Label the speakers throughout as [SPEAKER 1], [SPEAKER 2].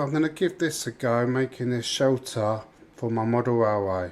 [SPEAKER 1] I'm going to give this a go, making this shelter for my model railway.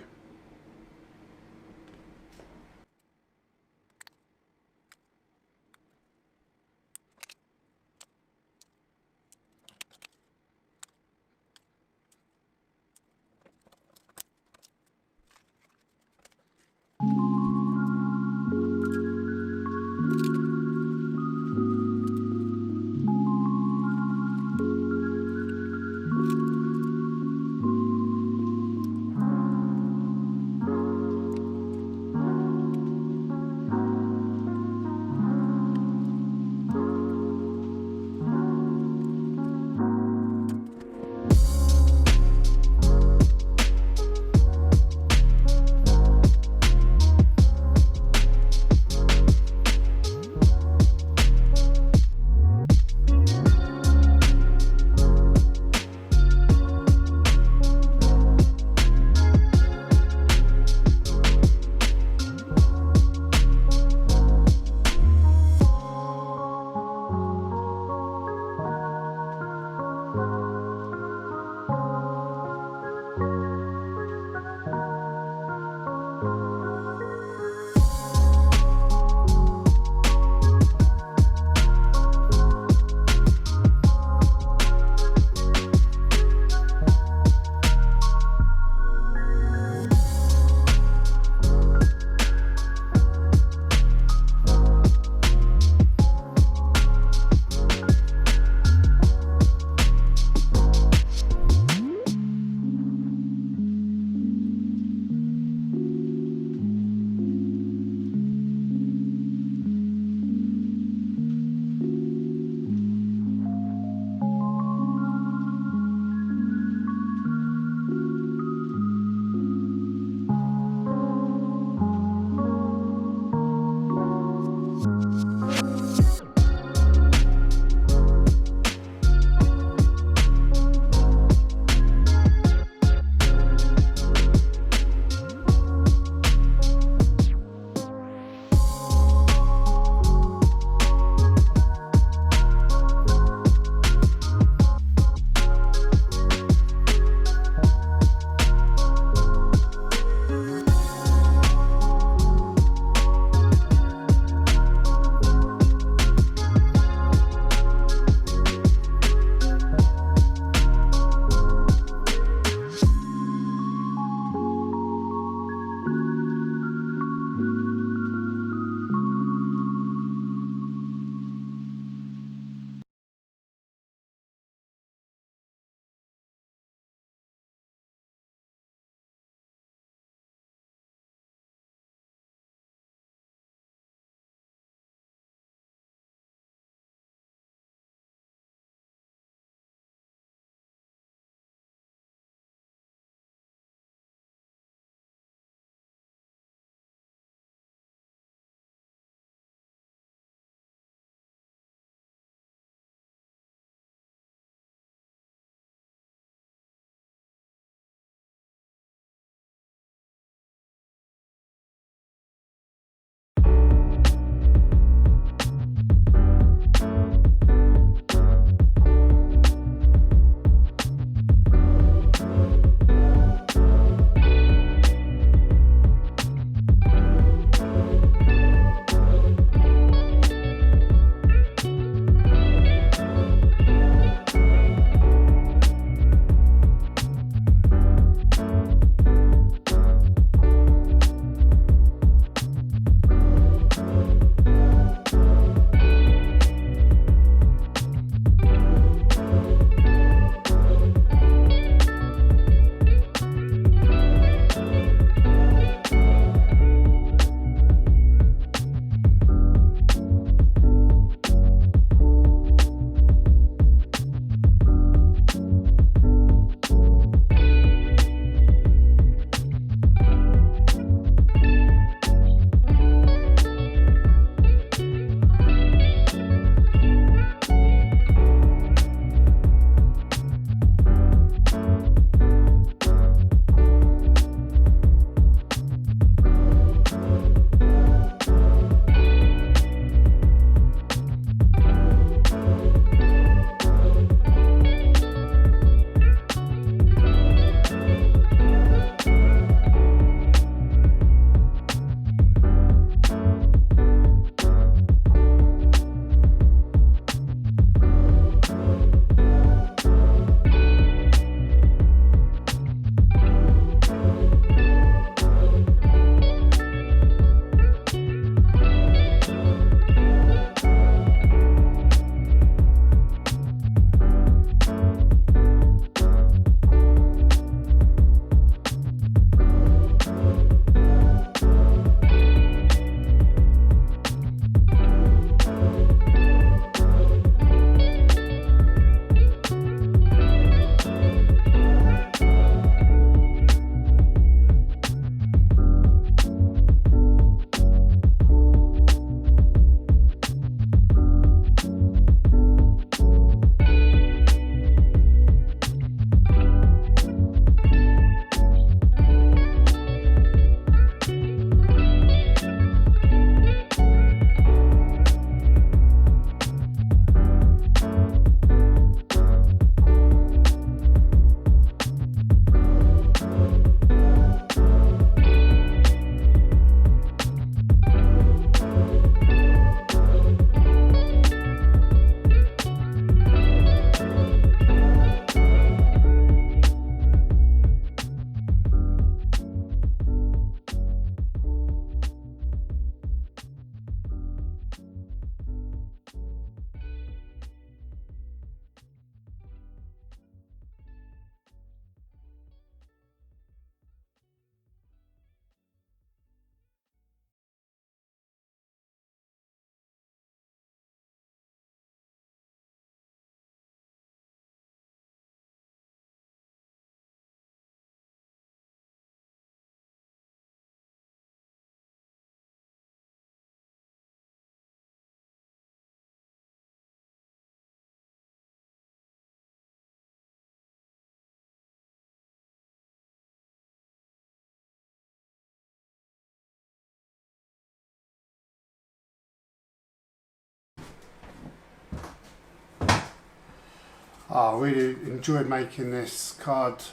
[SPEAKER 1] I really enjoyed making this card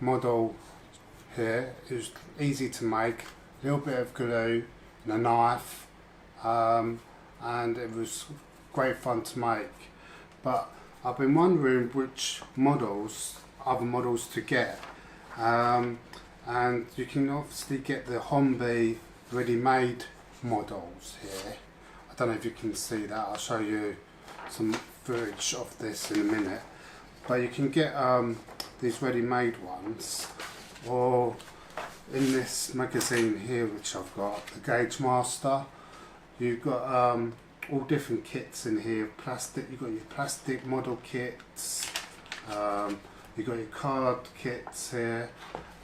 [SPEAKER 1] model here. It was easy to make, a little bit of glue and a knife, and it was great fun to make. But I've been wondering which other models to get, and you can obviously get the Hornby ready-made models here. I don't know if you can see that. I'll show you some footage of this in a minute. But you can get these ready-made ones, or in this magazine here which I've got, the Gauge Master, you've got all different kits in here. Plastic, you've got your plastic model kits, you've got your card kits here,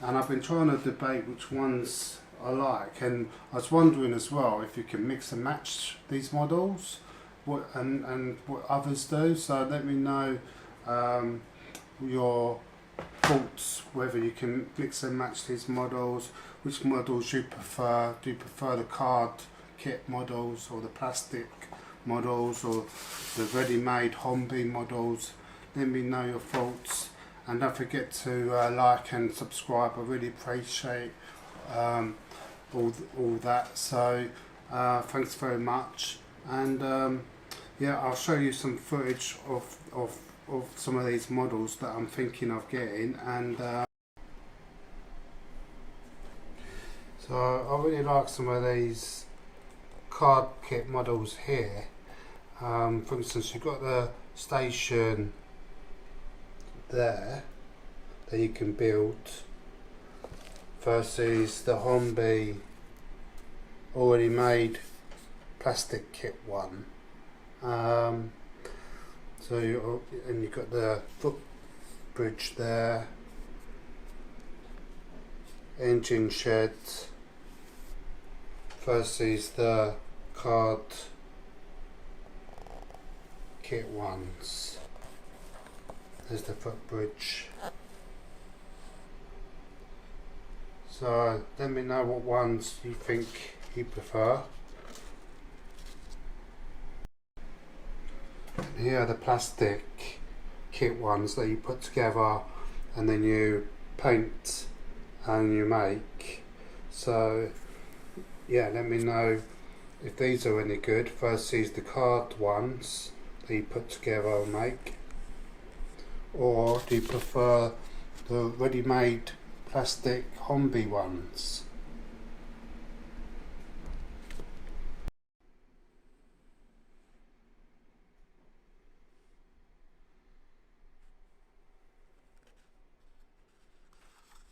[SPEAKER 1] and I've been trying to debate which ones I like, and I was wondering as well if you can mix and match these models, and what others do. So let me know your thoughts, whether you can mix and match these models, which models you prefer. Do you prefer the card kit models, or the plastic models, or the ready-made Hornby models? Let me know your thoughts, and don't forget to like and subscribe. I really appreciate all that. So thanks very much, and yeah, I'll show you some footage of some of these models that I'm thinking of getting. And so I really like some of these card kit models here. For instance, you've got the station there that you can build versus the Hornby already made plastic kit one. So you've got the footbridge there, engine shed versus the card kit ones. There's the footbridge. So let me know what ones you think you prefer. Here are the plastic kit ones that you put together and then you paint and you make. So yeah, let me know if these are any good versus the card ones that you put together and make. Or do you prefer the ready-made plastic Hornby ones?